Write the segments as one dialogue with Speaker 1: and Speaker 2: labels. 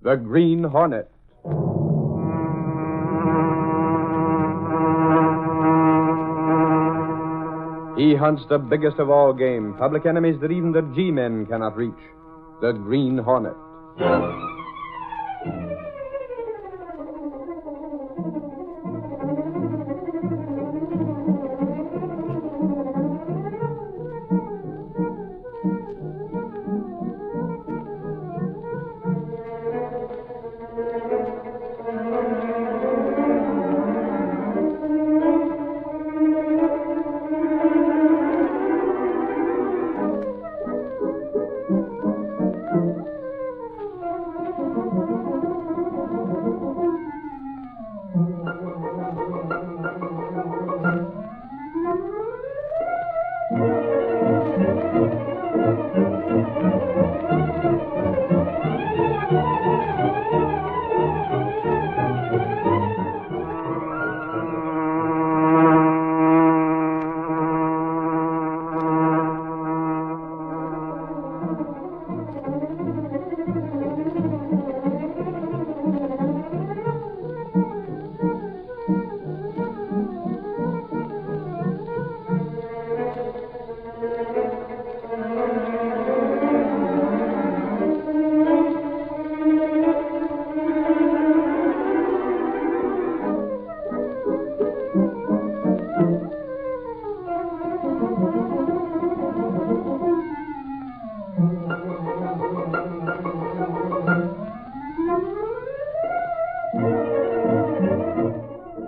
Speaker 1: the Green Hornet. He hunts the biggest of all game, public enemies that even the G-men cannot reach, the Green Hornet.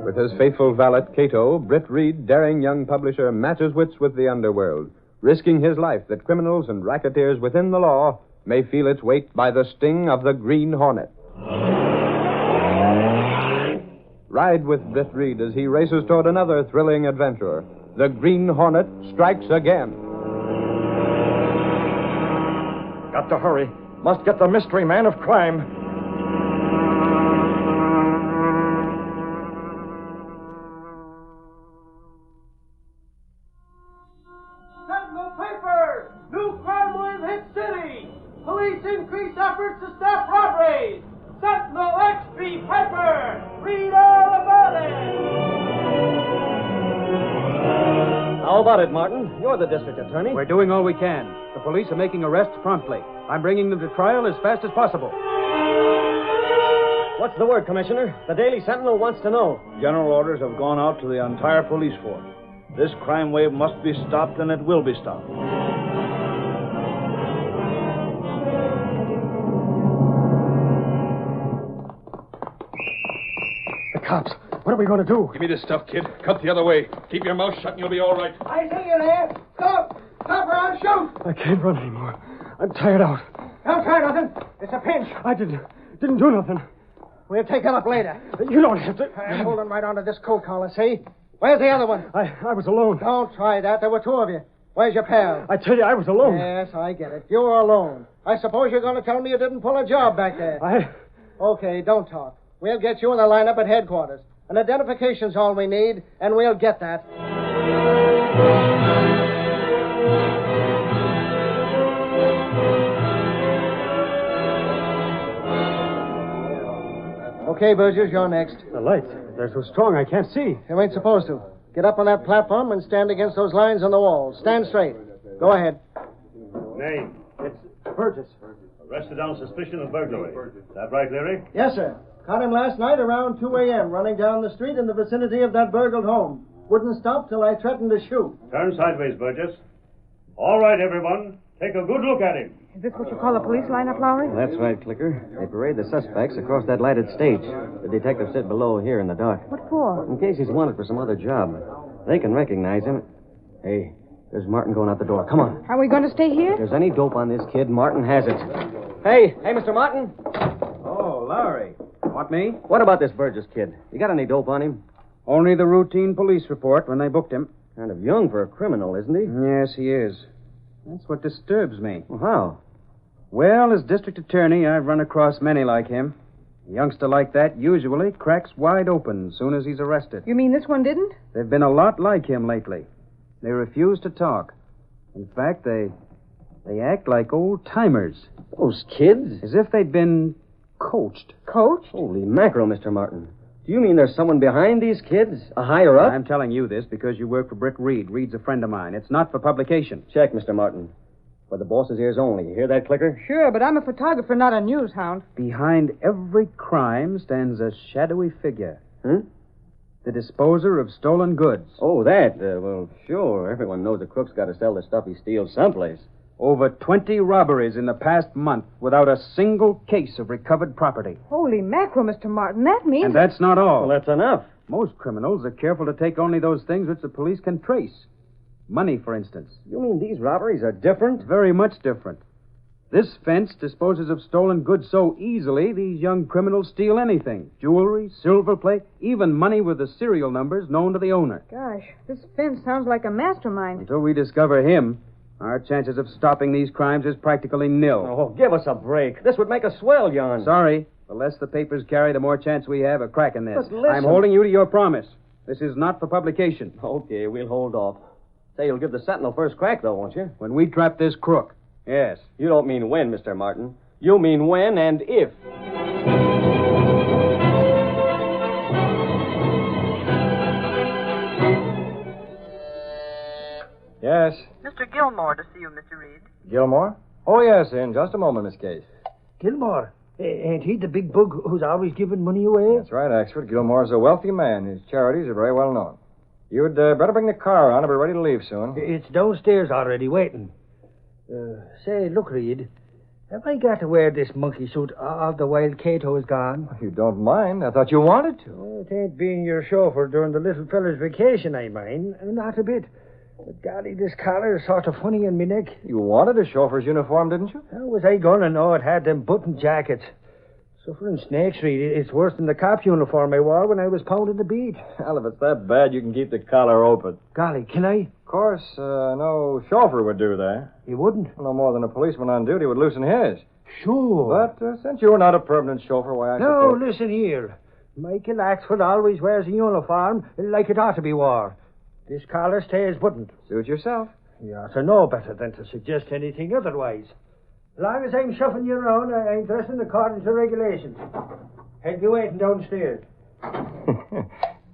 Speaker 1: With his faithful valet, Cato, Britt Reed, daring young publisher, matches wits with the underworld, risking his life that criminals and racketeers within the law may feel its weight by the sting of the Green Hornet. Ride with Britt Reed as he races toward another thrilling adventure. The Green Hornet strikes again.
Speaker 2: Got to hurry. Must get the mystery man of crime.
Speaker 3: Sentinel paper! New crime wave hit city! Police increase efforts to stop robberies! Sentinel XP paper! Read all about it!
Speaker 4: How about it, Martin? You're the district attorney.
Speaker 5: We're doing all we can. The police are making arrests promptly. I'm bringing them to trial as fast as possible.
Speaker 4: What's the word, Commissioner? The Daily Sentinel wants to know.
Speaker 6: General orders have gone out to the entire police force. This crime wave must be stopped, and it will be stopped.
Speaker 2: The cops. What are we going to do?
Speaker 7: Give me this stuff, kid. Cut the other way. Keep your mouth shut and you'll be all right.
Speaker 3: I see you there! Stop! Stop or I'll shoot!
Speaker 2: I can't run anymore. I'm tired out.
Speaker 3: Don't try nothing. It's a pinch.
Speaker 2: I didn't do nothing.
Speaker 3: We'll take him up later.
Speaker 2: You don't have to.
Speaker 3: I'm holding right onto this coat collar, see? Where's the other one?
Speaker 2: I was alone.
Speaker 3: Don't try that. There were two of you. Where's your pal?
Speaker 2: I tell you, I was alone.
Speaker 3: Yes, I get it. You were alone. I suppose you're going to tell me you didn't pull a job back there. Okay, don't talk. We'll get you in the lineup at headquarters. An identification's all we need, and we'll get that. Okay, Burgess, you're next.
Speaker 2: The lights, they're so strong I can't see.
Speaker 3: You ain't supposed to. Get up on that platform and stand against those lines on the wall. Stand straight. Go ahead.
Speaker 8: Name?
Speaker 2: It's Burgess.
Speaker 8: Arrested on suspicion of burglary. Is that right, Leary?
Speaker 3: Yes, sir. Caught him last night around 2 a.m. running down the street in the vicinity of that burgled home. Wouldn't stop till I threatened to shoot.
Speaker 8: Turn sideways, Burgess. All right, everyone. Take a good look at him.
Speaker 9: Is this what you call a police lineup, Lowry?
Speaker 4: That's right, Clicker. They parade the suspects across that lighted stage. The detectives sit below here in the dark.
Speaker 9: What for?
Speaker 4: In case he's wanted for some other job. They can recognize him. Hey, there's Martin going out the door. Come on.
Speaker 9: Are we going to stay here?
Speaker 4: If there's any dope on this kid, Martin has it. Hey, Mr. Martin.
Speaker 5: Oh, Lowry. Want me?
Speaker 4: What about this Burgess kid? You got any dope on him?
Speaker 5: Only the routine police report when they booked him.
Speaker 4: Kind of young for a criminal, isn't he?
Speaker 5: Yes, he is. That's what disturbs me.
Speaker 4: Well, how?
Speaker 5: Well, as district attorney, I've run across many like him. A youngster like that usually cracks wide open as soon as he's arrested.
Speaker 9: You mean this one didn't?
Speaker 5: There've been a lot like him lately. They refuse to talk. In fact, they act like old-timers.
Speaker 4: Those kids?
Speaker 5: As if they'd been Coached?
Speaker 9: Coached?
Speaker 4: Holy mackerel, Mr. Martin. Do you mean there's someone behind these kids? A higher up?
Speaker 5: I'm telling you this because you work for Britt Reed. Reed's a friend of mine. It's not for publication.
Speaker 4: Check, Mr. Martin. For the boss's ears only. You hear that, Clicker?
Speaker 9: Sure, but I'm a photographer, not a news hound.
Speaker 5: Behind every crime stands a shadowy figure.
Speaker 4: Huh?
Speaker 5: The disposer of stolen goods.
Speaker 4: Oh, that? Well, sure. Everyone knows the crook's got to sell the stuff he steals someplace.
Speaker 5: Over 20 robberies in the past month without a single case of recovered property.
Speaker 9: Holy mackerel, Mr. Martin. That means...
Speaker 5: And that's not all.
Speaker 4: Well, that's enough.
Speaker 5: Most criminals are careful to take only those things which the police can trace. Money, for instance.
Speaker 4: You mean these robberies are different?
Speaker 5: Very much different. This fence disposes of stolen goods so easily, these young criminals steal anything. Jewelry, silver plate, even money with the serial numbers known to the owner.
Speaker 9: Gosh, this Finn sounds like a mastermind.
Speaker 5: Until we discover him, our chances of stopping these crimes is practically nil.
Speaker 4: Oh, give us a break. This would make us swell, John.
Speaker 5: Sorry. The less the papers carry, the more chance we have of cracking this.
Speaker 4: But listen.
Speaker 5: I'm holding you to your promise. This is not for publication.
Speaker 4: Okay, we'll hold off. Say you'll give the Sentinel first crack, though, won't you?
Speaker 5: When we trap this crook. Yes.
Speaker 4: You don't mean when, Mr. Martin. You mean when and if.
Speaker 2: Yes.
Speaker 10: Mr. Gilmore to see you, Mr. Reed.
Speaker 2: Gilmore? Oh, yes, in just a moment, Miss Case.
Speaker 11: Gilmore? Ain't he the big bug who's always giving money away?
Speaker 2: That's right, Axford. Gilmore's a wealthy man. His charities are very well known. You'd better bring the car on. I'll be ready to leave soon.
Speaker 11: It's downstairs already, waiting. Say, look, Reed. Have I got to wear this monkey suit all the while Cato is gone?
Speaker 2: You don't mind? I thought you wanted to.
Speaker 11: Oh, it ain't being your chauffeur during the little fella's vacation, I mind. Not a bit. But, golly, this collar is sort of funny in me neck.
Speaker 2: You wanted a chauffeur's uniform, didn't you?
Speaker 11: How was I gonna know it had them button jackets? Suffering snakes, Reed. It's worse than the cop uniform I wore when I was pounding the beat.
Speaker 2: Well, if it's that bad, you can keep the collar open.
Speaker 11: Golly, can I?
Speaker 2: Of course, no chauffeur would do that.
Speaker 11: He wouldn't?
Speaker 2: No more than a policeman on duty would loosen his.
Speaker 11: Sure.
Speaker 2: But since you're not a permanent chauffeur, why I
Speaker 11: No,
Speaker 2: suppose...
Speaker 11: listen here. Michael Axford always wears a uniform like it ought to be wore. This collar stays buttoned.
Speaker 2: Suit yourself.
Speaker 11: You ought to know better than to suggest anything otherwise. As long as I'm shuffling you around, I'm dressing according to regulations. I'll be waiting downstairs.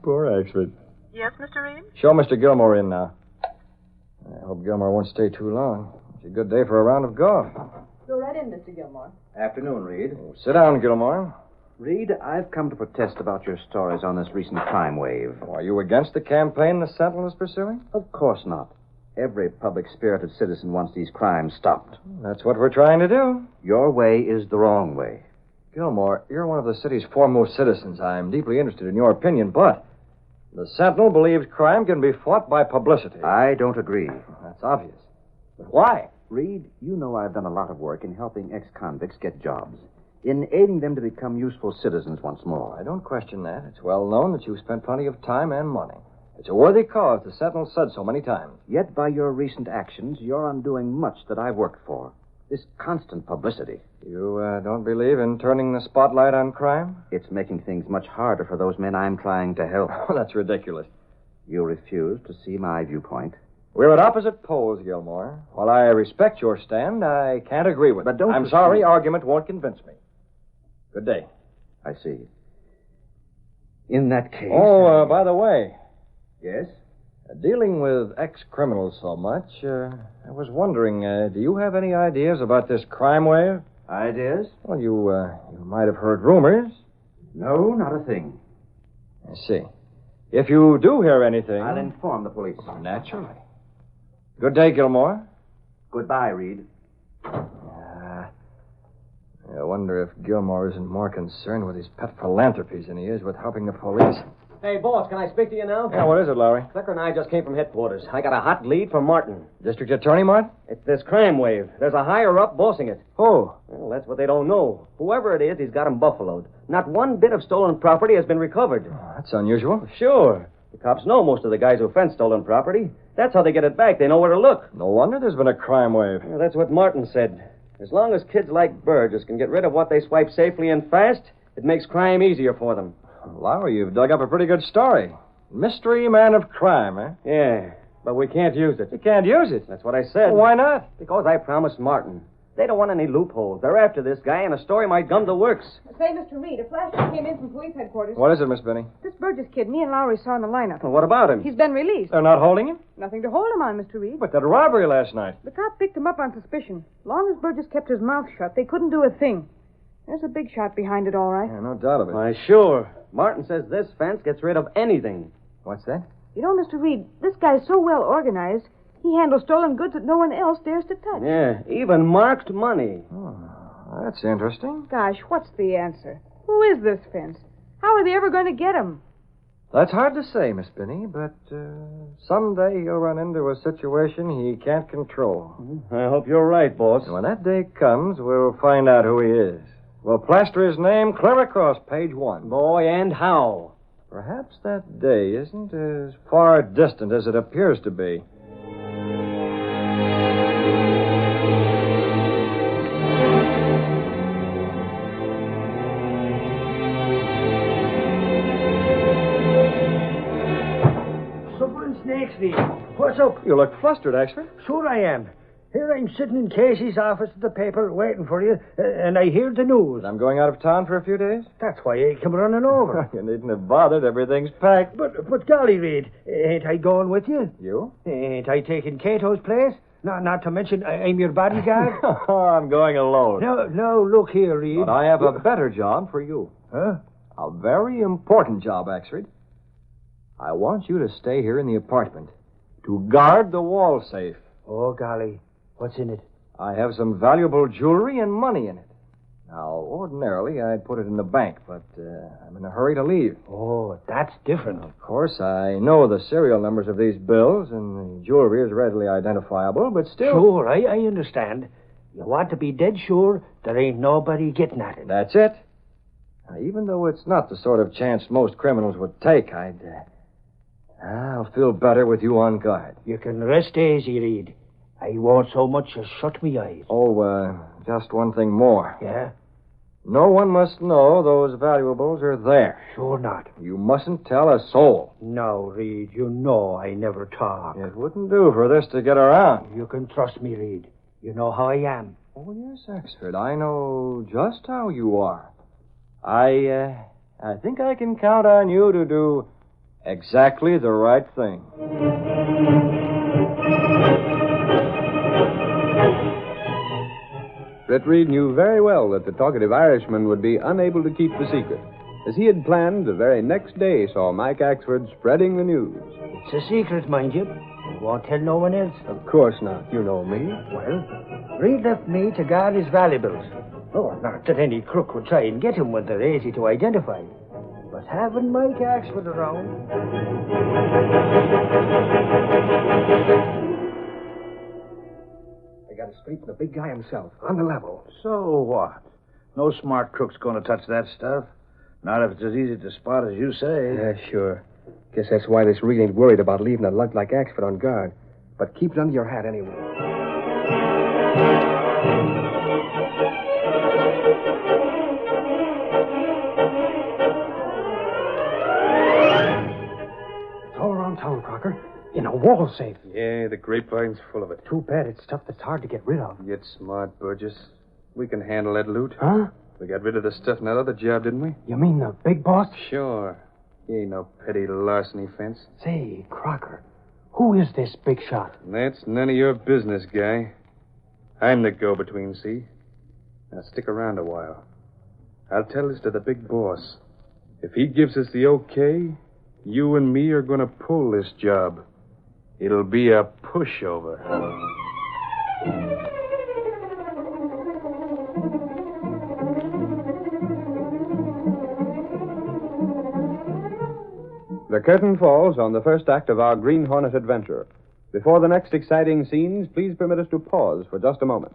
Speaker 2: Poor Axford.
Speaker 10: Yes, Mr. Reed?
Speaker 2: Show Mr. Gilmore in now. I hope Gilmore won't stay too long. It's a good day for a round of golf.
Speaker 10: Go right in, Mr. Gilmore.
Speaker 12: Afternoon, Reed.
Speaker 2: Oh, sit down, Gilmore.
Speaker 12: Reed, I've come to protest about your stories on this recent crime wave.
Speaker 2: Oh, are you against the campaign the Sentinel is pursuing?
Speaker 12: Of course not. Every public-spirited citizen wants these crimes stopped.
Speaker 2: That's what we're trying to do.
Speaker 12: Your way is the wrong way.
Speaker 2: Gilmore, you're one of the city's foremost citizens. I'm deeply interested in your opinion, but the Sentinel believes crime can be fought by publicity.
Speaker 12: I don't agree.
Speaker 2: That's obvious. But why?
Speaker 12: Reed, you know I've done a lot of work in helping ex-convicts get jobs, in aiding them to become useful citizens once more.
Speaker 2: I don't question that. It's well known that you've spent plenty of time and money. It's a worthy cause, the Sentinel said so many times.
Speaker 12: Yet by your recent actions, you're undoing much that I've worked for. This constant publicity.
Speaker 2: You don't believe in turning the spotlight on crime?
Speaker 12: It's making things much harder for those men I'm trying to help.
Speaker 2: Oh, that's ridiculous.
Speaker 12: You refuse to see my viewpoint?
Speaker 2: We're at opposite poles, Gilmore. While I respect your stand, I can't agree with it. I'm sorry, argument won't convince me. Good day.
Speaker 12: I see. In that case...
Speaker 2: Oh, by the way...
Speaker 12: Yes?
Speaker 2: Dealing with ex-criminals so much, I was wondering, do you have any ideas about this crime wave?
Speaker 12: Ideas?
Speaker 2: Well, you might have heard rumors.
Speaker 12: No, not a thing.
Speaker 2: I see. If you do hear anything...
Speaker 12: I'll inform the police.
Speaker 2: Naturally. Good day, Gilmore.
Speaker 12: Goodbye, Reed.
Speaker 2: I wonder if Gilmore isn't more concerned with his pet philanthropies than he is with helping the police.
Speaker 4: Hey, boss, can I speak to you now?
Speaker 2: Yeah, what is it, Lowry?
Speaker 4: Clicker and I just came from headquarters. I got a hot lead from Martin.
Speaker 2: District Attorney, Martin?
Speaker 4: It's this crime wave. There's a higher-up bossing it.
Speaker 2: Who?
Speaker 4: Well, that's what they don't know. Whoever it is, he's got him buffaloed. Not one bit of stolen property has been recovered.
Speaker 2: Oh, that's unusual.
Speaker 4: Sure. The cops know most of the guys who fence stolen property. That's how they get it back. They know where to look.
Speaker 2: No wonder there's been a crime wave.
Speaker 4: Well, that's what Martin said. As long as kids like Burgess can get rid of what they swipe safely and fast, it makes crime easier for them.
Speaker 2: Lowry, you've dug up a pretty good story. Mystery man of crime, eh?
Speaker 4: Yeah, but we can't use it.
Speaker 2: You can't use it?
Speaker 4: That's what I said.
Speaker 2: Well, why not?
Speaker 4: Because I promised Martin. They don't want any loopholes. They're after this guy, and a story might come to works.
Speaker 9: Say, Mr. Reed, a flash just came in from police headquarters.
Speaker 2: What is it, Miss Benny?
Speaker 9: This Burgess kid, me and Lowry saw in the lineup.
Speaker 4: Well, what about him?
Speaker 9: He's been released.
Speaker 2: They're not holding him?
Speaker 9: Nothing to hold him on, Mr. Reed.
Speaker 2: But that robbery last night.
Speaker 9: The cop picked him up on suspicion. Long as Burgess kept his mouth shut, they couldn't do a thing. There's a big shot behind it, all right.
Speaker 2: Yeah, no doubt of it.
Speaker 4: Why, sure. Martin says this fence gets rid of anything.
Speaker 2: What's that?
Speaker 9: You know, Mr. Reed, this guy's so well organized, he handles stolen goods that no one else dares to touch.
Speaker 4: Yeah, even marked money.
Speaker 2: Oh, that's interesting.
Speaker 9: Gosh, what's the answer? Who is this fence? How are they ever going to get him?
Speaker 2: That's hard to say, Miss Benny, but someday he'll run into a situation he can't control.
Speaker 4: I hope you're right, boss.
Speaker 2: And when that day comes, we'll find out who he is. We'll plaster his name clear across page 1.
Speaker 4: Boy, and how?
Speaker 2: Perhaps that day isn't as far distant as it appears to be.
Speaker 11: Suffering snakes, Reed. What's up?
Speaker 2: You look flustered, Axford.
Speaker 11: Sure I am. Here I'm sitting in Casey's office at the paper waiting for you, and I hear the news.
Speaker 2: I'm going out of town for a few days.
Speaker 11: That's why I come running over.
Speaker 2: You needn't have bothered. Everything's packed.
Speaker 11: But golly, Reed, ain't I going with you?
Speaker 2: You?
Speaker 11: Ain't I taking Cato's place? Not to mention I'm your bodyguard.
Speaker 2: I'm going alone.
Speaker 11: No, look here, Reed.
Speaker 2: But I have a better job for you.
Speaker 11: Huh?
Speaker 2: A very important job, Axford. I want you to stay here in the apartment to guard the wall safe.
Speaker 11: Oh, golly. What's in it?
Speaker 2: I have some valuable jewelry and money in it. Now, ordinarily, I'd put it in the bank, but I'm in a hurry to leave.
Speaker 11: Oh, that's different.
Speaker 2: Of course, I know the serial numbers of these bills, and the jewelry is readily identifiable, but still...
Speaker 11: Sure, I understand. You want to be dead sure there ain't nobody getting at it.
Speaker 2: That's it. Now, even though it's not the sort of chance most criminals would take, I'll feel better with you on guard.
Speaker 11: You can rest easy, Reed. I won't so much as shut me eyes.
Speaker 2: Oh, just one thing more.
Speaker 11: Yeah?
Speaker 2: No one must know those valuables are there.
Speaker 11: Sure not.
Speaker 2: You mustn't tell a soul.
Speaker 11: No, Reed, you know I never talk.
Speaker 2: It wouldn't do for this to get around.
Speaker 11: You can trust me, Reed. You know how I am.
Speaker 2: Oh, yes, Axford. I know just how you are. I think I can count on you to do exactly the right thing.
Speaker 1: Britt Reed knew very well that the talkative Irishman would be unable to keep the secret. As he had planned, the very next day saw Mike Axford spreading the news.
Speaker 11: It's a secret, mind you. You won't tell no one else.
Speaker 4: Of course not. You know me.
Speaker 11: Well, Reed left me to guard his valuables. Oh, not that any crook would try and get him when they're easy to identify. But having Mike Axford around...
Speaker 4: I got a street from the big guy himself, on the level.
Speaker 6: So what? No smart crook's going to touch that stuff. Not if it's as easy to spot as you say.
Speaker 4: Yeah, sure. Guess that's why this Reed ain't worried about leaving a lug like Axford on guard. But keep it under your hat anyway. It's all around town, Crocker. In a wall safe.
Speaker 7: Yeah, the grapevine's full of it.
Speaker 4: Too bad it's stuff that's hard to get rid of.
Speaker 7: Get smart, Burgess. We can handle that loot.
Speaker 4: Huh?
Speaker 7: We got rid of the stuff in that other job, didn't we?
Speaker 4: You mean the big boss?
Speaker 7: Sure. He ain't no petty larceny fence.
Speaker 4: Say, Crocker, who is this big shot?
Speaker 7: That's none of your business, guy. I'm the go-between, see? Now stick around a while. I'll tell this to the big boss. If he gives us the okay, you and me are going to pull this job. It'll be a pushover.
Speaker 1: The curtain falls on the first act of our Green Hornet adventure. Before the next exciting scenes, please permit us to pause for just a moment.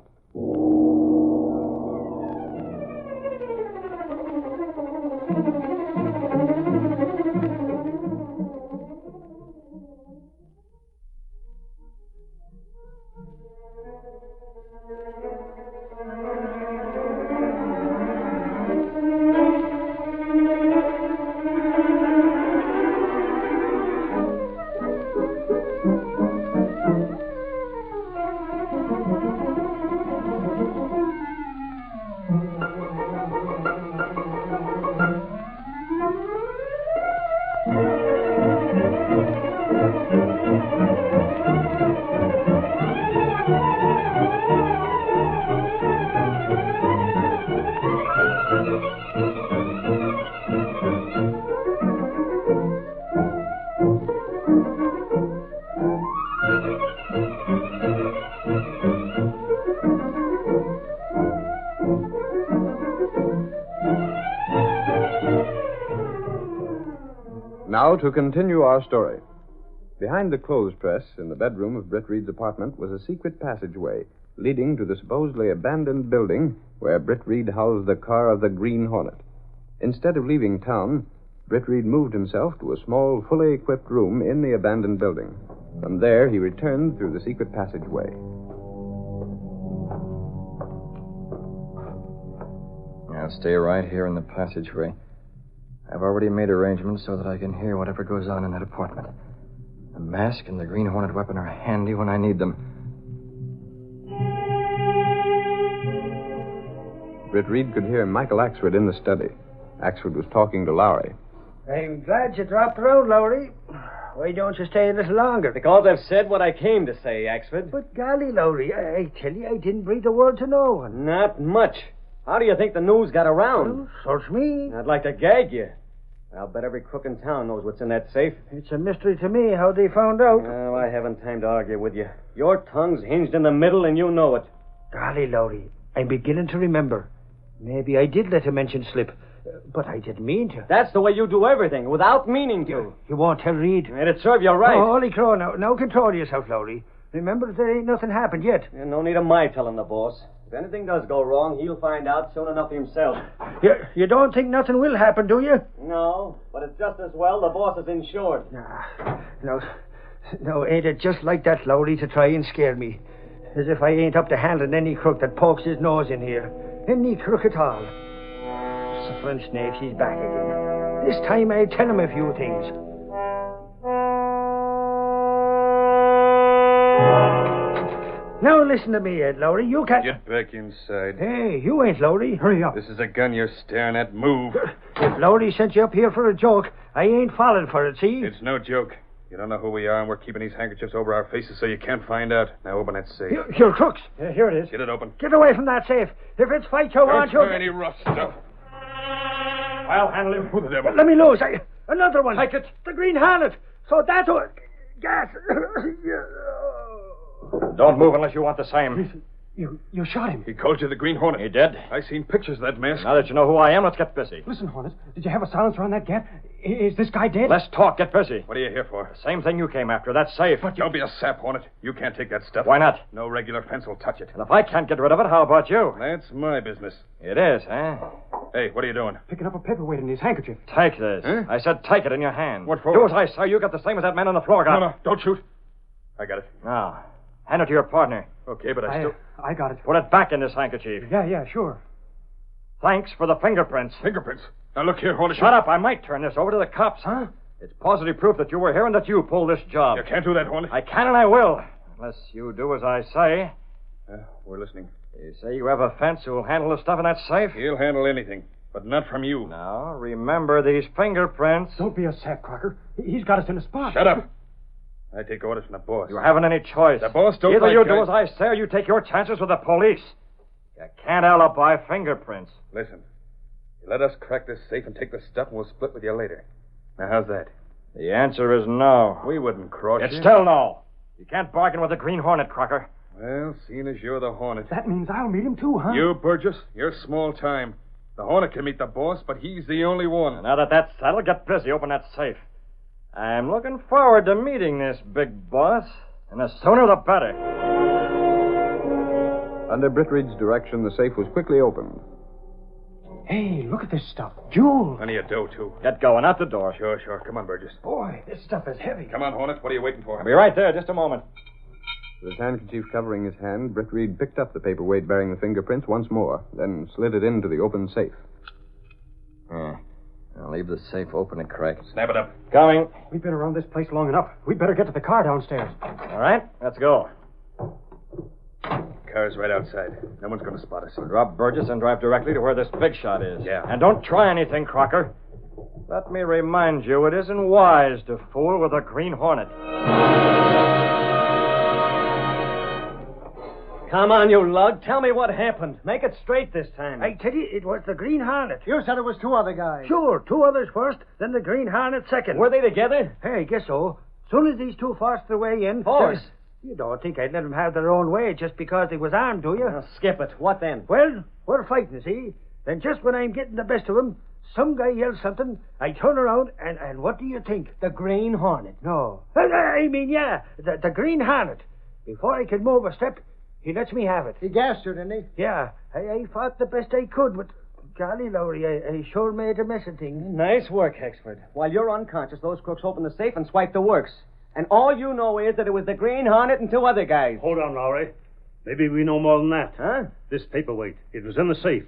Speaker 1: Now to continue our story. Behind the clothes press in the bedroom of Britt Reed's apartment was a secret passageway leading to the supposedly abandoned building where Britt Reed housed the car of the Green Hornet. Instead of leaving town, Britt Reed moved himself to a small, fully equipped room in the abandoned building. From there, he returned through the secret passageway.
Speaker 2: I'll stay right here in the passageway. I've already made arrangements so that I can hear whatever goes on in that apartment. The mask and the Green Hornet weapon are handy when I need them.
Speaker 1: Britt Reed could hear Michael Axford in the study. Axford was talking to Lowry.
Speaker 11: I'm glad you dropped around, Lowry. Why don't you stay a little longer?
Speaker 4: Because I've said what I came to say, Axford.
Speaker 11: But golly, Lowry, I tell you, I didn't breathe a word to no one.
Speaker 4: Not much. How do you think the news got around?
Speaker 11: Well, search me.
Speaker 4: I'd like to gag you. I'll bet every crook in town knows what's in that safe.
Speaker 11: It's a mystery to me how they found out.
Speaker 4: Oh, I haven't time to argue with you. Your tongue's hinged in the middle, and you know it.
Speaker 11: Golly, Lowry, I'm beginning to remember. Maybe I did let a mention slip, but I didn't mean to.
Speaker 4: That's the way you do everything, without meaning to.
Speaker 11: You won't tell Reed?
Speaker 4: It'd serve you right.
Speaker 11: Oh, holy crow, now control yourself, Lowry. Remember, there ain't nothing happened yet.
Speaker 4: No need of my telling the boss. If anything does go wrong, he'll find out soon enough himself.
Speaker 11: You don't think nothing will happen, do you?
Speaker 4: No, but it's just as well the boss is insured.
Speaker 11: No, ain't it just like that, Lowry, to try and scare me? As if I ain't up to handling any crook that pokes his nose in here. Any crook at all. Suffering snake, he's back again. This time I'll tell him a few things. Now listen to me, Ed Lowry. You can't...
Speaker 7: Get back inside.
Speaker 11: Hey, you ain't Lowry. Hurry up.
Speaker 7: This is a gun you're staring at. Move.
Speaker 11: If Lowry sent you up here for a joke, I ain't falling for it, see?
Speaker 7: It's no joke. You don't know who we are, and we're keeping these handkerchiefs over our faces so you can't find out. Now open that safe.
Speaker 11: You're crooks.
Speaker 6: Here it is.
Speaker 7: Get it open.
Speaker 11: Get away from that safe. If it's fight you want,
Speaker 7: Don't any rough stuff.
Speaker 6: I'll handle him.
Speaker 7: Who the devil?
Speaker 11: Let me loose. Another one.
Speaker 6: Take it.
Speaker 11: The Green Hornet. So that's what... Gas.
Speaker 2: Don't move unless you want the same.
Speaker 6: You shot him.
Speaker 7: He called you the Green Hornet.
Speaker 2: He did?
Speaker 7: I seen pictures of that mask.
Speaker 2: Now that you know who I am, let's get busy.
Speaker 6: Listen, Hornet, did you have a silencer on that gat? Is this guy dead?
Speaker 2: Less talk, get busy.
Speaker 7: What are you here for?
Speaker 2: The same thing you came after, that's safe.
Speaker 7: But don't be a sap, Hornet. You can't take that stuff.
Speaker 2: Why not?
Speaker 7: No regular fence will touch it.
Speaker 2: And if I can't get rid of it, how about you?
Speaker 7: That's my business.
Speaker 2: It is, eh?
Speaker 7: Hey, what are you doing?
Speaker 6: Picking up a paperweight in his handkerchief.
Speaker 2: Take this.
Speaker 7: Huh?
Speaker 2: I said take it in your hand.
Speaker 7: What for?
Speaker 2: Do as I say. You got the same as that man on the floor got.
Speaker 7: No, don't shoot. I got it.
Speaker 2: Now, hand it to your partner.
Speaker 7: Okay, but I still...
Speaker 6: I got it.
Speaker 2: Put it back in this handkerchief.
Speaker 6: Yeah, sure.
Speaker 2: Thanks for the fingerprints.
Speaker 7: Fingerprints? Now, look here, Hornet.
Speaker 2: Shut up. I might turn this over to the cops. Huh? It's positive proof that you were here and that you pulled this job.
Speaker 7: You can't do that, Hornet.
Speaker 2: I can and I will. Unless you do as I say.
Speaker 7: We're listening.
Speaker 2: You say you have a fence who'll handle the stuff in that safe?
Speaker 7: He'll handle anything, but not from you.
Speaker 2: Now, remember these fingerprints.
Speaker 6: Don't be a sap, Crocker. He's got us in a spot.
Speaker 7: Shut up. I take orders from the boss.
Speaker 2: You haven't any choice.
Speaker 7: The boss don't
Speaker 2: Either
Speaker 7: like
Speaker 2: you
Speaker 7: guys.
Speaker 2: do as I say or you take your chances with the police. You can't alibi fingerprints.
Speaker 7: Listen, you let us crack this safe and take the stuff, and we'll split with you later. Now, how's that?
Speaker 2: The answer is no.
Speaker 7: We wouldn't cross
Speaker 2: It's
Speaker 7: you.
Speaker 2: still no. You can't bargain with the Green Hornet, Crocker.
Speaker 7: Well, seeing as you're the Hornet.
Speaker 6: That means I'll meet him too, huh?
Speaker 7: You, Burgess, you're small time. The Hornet can meet the boss, but he's the only one.
Speaker 2: And now that that's settled, get busy. Open that safe. I'm looking forward to meeting this big boss, and the sooner the better.
Speaker 1: Under Britt Reed's direction, the safe was quickly opened.
Speaker 6: Hey, look at this stuff. Jewels.
Speaker 7: Plenty of dough, too.
Speaker 2: Get going, out the door.
Speaker 7: Sure. Come on, Burgess.
Speaker 6: Boy, this stuff is heavy.
Speaker 7: Come on, Hornet. What are you waiting for?
Speaker 2: I'll be right there, just a moment.
Speaker 1: With his handkerchief covering his hand, Britt Reed picked up the paperweight bearing the fingerprints once more, then slid it into the open safe.
Speaker 2: I'll leave the safe open a crack.
Speaker 7: Snap it up.
Speaker 2: Coming.
Speaker 6: We've been around this place long enough. We'd better get to the car downstairs.
Speaker 2: All right, let's go.
Speaker 7: car's right outside. No one's going to spot us.
Speaker 2: Drop Burgess and drive directly to where this big shot is.
Speaker 7: Yeah.
Speaker 2: And don't try anything, Crocker. Let me remind you, it isn't wise to fool with a Green Hornet.
Speaker 4: Come on, you lug. Tell me what happened. Make it straight this time.
Speaker 11: I tell you, it was the Green Hornet.
Speaker 3: You said it was two other guys.
Speaker 11: Sure, two others first, then the Green Hornet second.
Speaker 4: Were they together?
Speaker 11: Hey, I guess so. Soon as these two forced their way in...
Speaker 4: Force?
Speaker 11: You don't think I'd let them have their own way just because they was armed, do you?
Speaker 4: Now, skip it. What then?
Speaker 11: Well, we're fighting, see? Then just when I'm getting the best of them, some guy yells something, I turn around, and what do you think?
Speaker 4: The Green Hornet.
Speaker 11: No. I mean, yeah, the Green Hornet. Before I could move a step, he lets me have it.
Speaker 3: He gassed you, didn't he?
Speaker 11: Yeah, I fought the best I could, but golly, Lowry, I sure made a mess of things.
Speaker 4: Nice work, Hexford. While you're unconscious, those crooks opened the safe and swiped the works. And all you know is that it was the Green Hornet and two other guys.
Speaker 8: Hold on, Lowry. Maybe we know more than that.
Speaker 4: Huh?
Speaker 8: This paperweight, it was in the safe.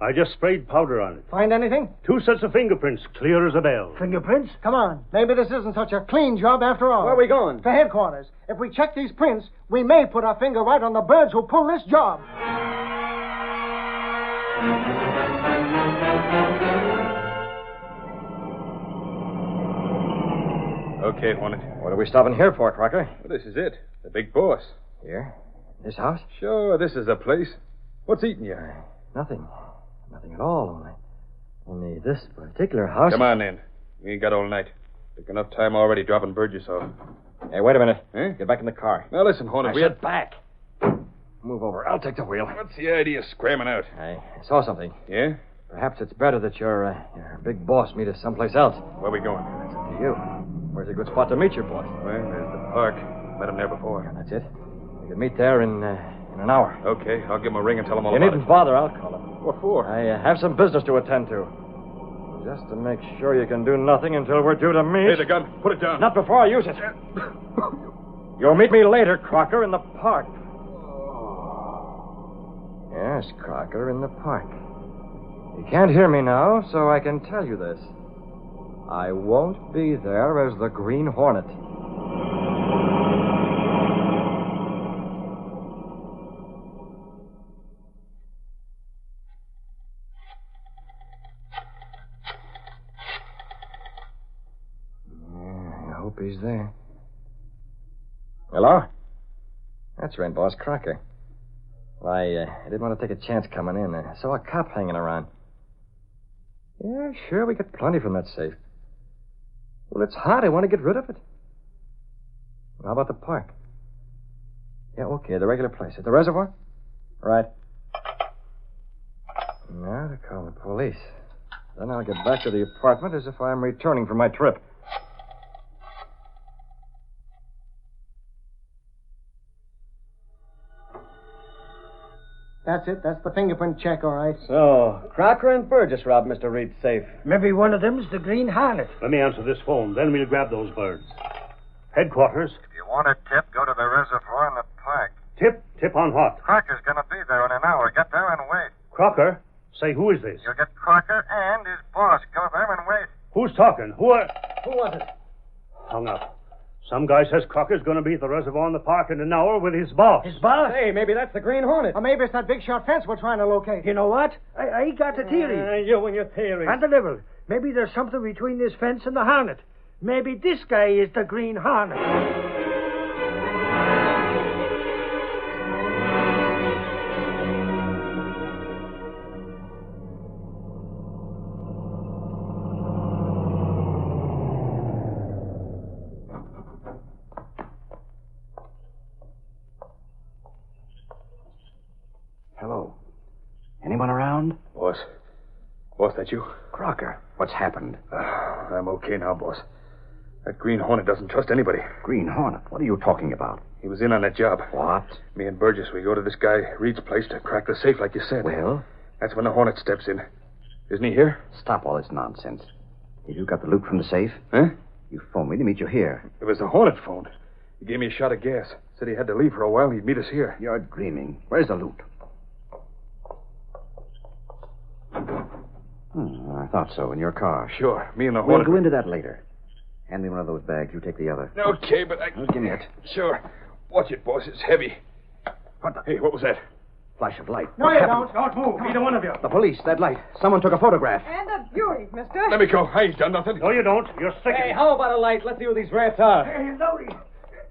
Speaker 8: I just sprayed powder on it.
Speaker 3: Find anything?
Speaker 8: 2 sets of fingerprints, clear as a bell.
Speaker 11: Fingerprints?
Speaker 3: Come on. Maybe this isn't such a clean job after all.
Speaker 4: Where are we going?
Speaker 3: To headquarters. If we check these prints, we may put our finger right on the birds who pull this job.
Speaker 7: Okay, Hornet.
Speaker 2: What are we stopping here for, Crocker?
Speaker 7: Well, this is it. The big boss.
Speaker 2: Here? This house?
Speaker 7: Sure, this is the place. What's eating you?
Speaker 2: Nothing. Nothing at all, only this particular house...
Speaker 7: Come on, then. We ain't got all night. Took enough time already dropping Burgess off.
Speaker 2: Hey, wait a minute.
Speaker 7: Eh?
Speaker 2: Get back in the car.
Speaker 7: Now, listen, Hornet.
Speaker 2: Get back. Move over. I'll take the wheel.
Speaker 7: What's the idea of scramming out?
Speaker 2: I saw something.
Speaker 7: Yeah?
Speaker 2: Perhaps it's better that your big boss meet us someplace else.
Speaker 7: Where we going?
Speaker 2: That's up to you. Where's a good spot to meet your boss?
Speaker 7: Well, there's the park. Met him there before.
Speaker 2: That's it. We can meet there in an hour.
Speaker 7: Okay, I'll give him a ring and tell him all
Speaker 2: You
Speaker 7: about
Speaker 2: needn't bother. I'll call him.
Speaker 7: What for?
Speaker 2: I have some business to attend to. Just to make sure you can do nothing until we're due to meet.
Speaker 7: Hey, the gun. Put it down.
Speaker 2: Not before I use it. You'll meet me later, Crocker, in the park. Yes, Crocker, in the park. You can't hear me now, so I can tell you this. I won't be there as the Green Hornet. I hope he's there. Hello? That's right, Boss Crocker. Well, I didn't want to take a chance coming in. I saw a cop hanging around. Yeah, sure, we got plenty from that safe. Well, it's hot. I want to get rid of it. Well, how about the park? Yeah, okay, the regular place. At the reservoir? Right. Now to call the police. Then I'll get back to the apartment as if I'm returning from my trip.
Speaker 3: That's it. That's the fingerprint check, all right.
Speaker 4: So, Crocker and Burgess robbed Mr. Reed's safe.
Speaker 11: Maybe one of them's the Green Hornet.
Speaker 8: Let me answer this phone, then we'll grab those birds. Headquarters.
Speaker 13: If you want a tip, go to the reservoir in the park.
Speaker 8: Tip? Tip on what?
Speaker 13: Crocker's going to be there in an hour. Get there and wait.
Speaker 8: Crocker? Say, who is this?
Speaker 13: You'll get Crocker and his boss. Go there and wait.
Speaker 8: Who's talking? Who
Speaker 4: was it?
Speaker 8: Hung up. Some guy says Crocker's going to be at the reservoir in the park in an hour with his boss.
Speaker 11: His boss?
Speaker 4: Hey, maybe that's the Green Hornet.
Speaker 3: Or maybe it's that big short fence we're trying to locate.
Speaker 11: You know what? I got a theory.
Speaker 4: You and your theory.
Speaker 11: On the level. Maybe there's something between this fence and the Hornet. Maybe this guy is the Green Hornet.
Speaker 12: Hello. Anyone around?
Speaker 7: Boss. Boss, that you?
Speaker 12: Crocker, what's happened?
Speaker 7: I'm okay now, boss. That Green Hornet doesn't trust anybody.
Speaker 12: Green Hornet? What are you talking about?
Speaker 7: He was in on that job.
Speaker 12: What?
Speaker 7: Me and Burgess, we go to this guy Reed's place to crack the safe like you said.
Speaker 12: Well?
Speaker 7: That's when the Hornet steps in. Isn't he here?
Speaker 12: Stop all this nonsense. Have you got the loot from the safe?
Speaker 7: Huh?
Speaker 12: You phoned me to meet you here.
Speaker 7: It was the Hornet phone. He gave me a shot of gas. Said he had to leave for a while. He'd meet us here.
Speaker 12: You're dreaming. Where's the loot? I thought so. In your car.
Speaker 7: Sure. Me and the
Speaker 12: We'll
Speaker 7: Hornet.
Speaker 12: go into that later. Hand me one of those bags. You take the other.
Speaker 7: Okay, but I...
Speaker 12: Give me it.
Speaker 7: Sure. Watch it, boss. It's heavy. Hey, what was that?
Speaker 12: Flash of light.
Speaker 8: No, you don't. Don't move, either one of you.
Speaker 12: The police, that light. Someone took a photograph.
Speaker 9: And a beauty, mister.
Speaker 7: Let me go. I ain't done nothing.
Speaker 8: No, you don't. You're sick.
Speaker 4: Hey, how about a light? Let's see who these rats are.
Speaker 11: Hey, Lowry.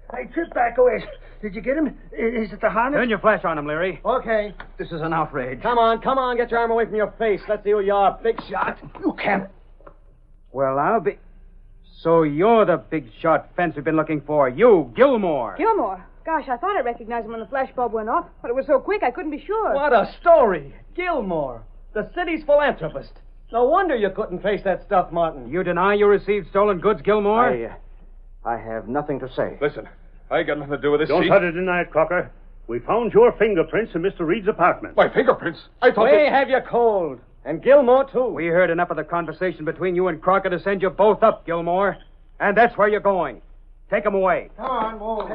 Speaker 11: I tripped back away. Did you get him? Is it the Hornet?
Speaker 5: Turn your flash on him, Leary.
Speaker 4: Okay.
Speaker 12: This is an outrage.
Speaker 4: Come on. Get your arm away from your face. Let's see who you are, big shot.
Speaker 11: You can't.
Speaker 5: Well, I'll be... So you're the big shot fence we've been looking for. You, Gilmore.
Speaker 9: Gilmore. Gosh, I thought I recognized him when the flash bulb went off, but it was so quick I couldn't be sure.
Speaker 4: What a story. Gilmore, the city's philanthropist. No wonder you couldn't face that stuff, Martin.
Speaker 5: You deny you received stolen goods, Gilmore?
Speaker 12: I have nothing to say.
Speaker 7: Listen, I ain't got nothing to do with this.
Speaker 8: Don't try to deny it, Crocker. We found your fingerprints in Mr. Reed's apartment.
Speaker 7: My fingerprints? I thought
Speaker 4: We have you cold. And Gilmore, too.
Speaker 5: We heard enough of the conversation between you and Crocker to send you both up, Gilmore. And that's where you're going. Take him away.
Speaker 3: Come on, move.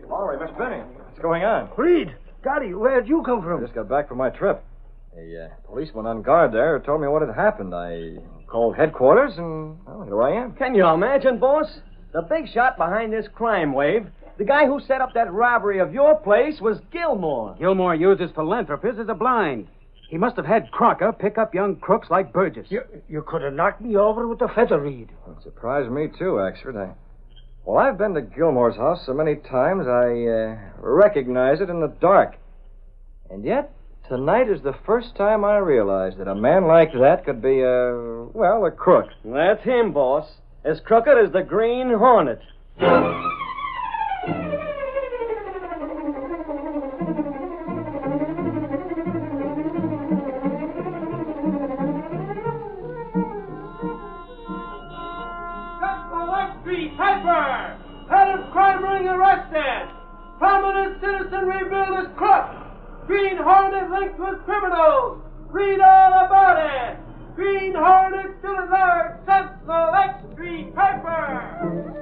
Speaker 2: Lowry, Miss Benny, what's going on?
Speaker 11: Reed, Golly, where'd you come from?
Speaker 2: I just got back from my trip. A policeman on guard there told me what had happened. I called headquarters, and, well, here I am.
Speaker 4: Can you imagine, boss? The big shot behind this crime wave, the guy who set up that robbery of your place, was Gilmore.
Speaker 5: Gilmore used his philanthropist as a blind. He must have had Crocker pick up young crooks like Burgess.
Speaker 11: You could have knocked me over with a feather, Reed.
Speaker 2: It surprised me, too, Axford. Well, I've been to Gilmore's house so many times, I recognize it in the dark. And yet, tonight is the first time I realized that a man like that could be a crook.
Speaker 4: That's him, boss. As crooked as the Green Hornet.
Speaker 3: Piper! Head of crime ring arrested! Prominent citizen revealed as crook! Green Hornet linked with criminals! Read all about it! Green Hornet still at large! Sentinel X3 Piper!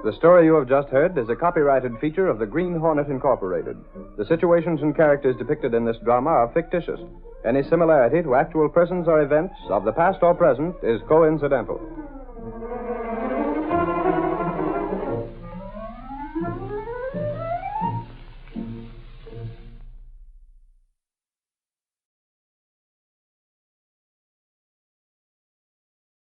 Speaker 1: The story you have just heard is a copyrighted feature of the Green Hornet Incorporated. The situations and characters depicted in this drama are fictitious. Any similarity to actual persons or events of the past or present is coincidental.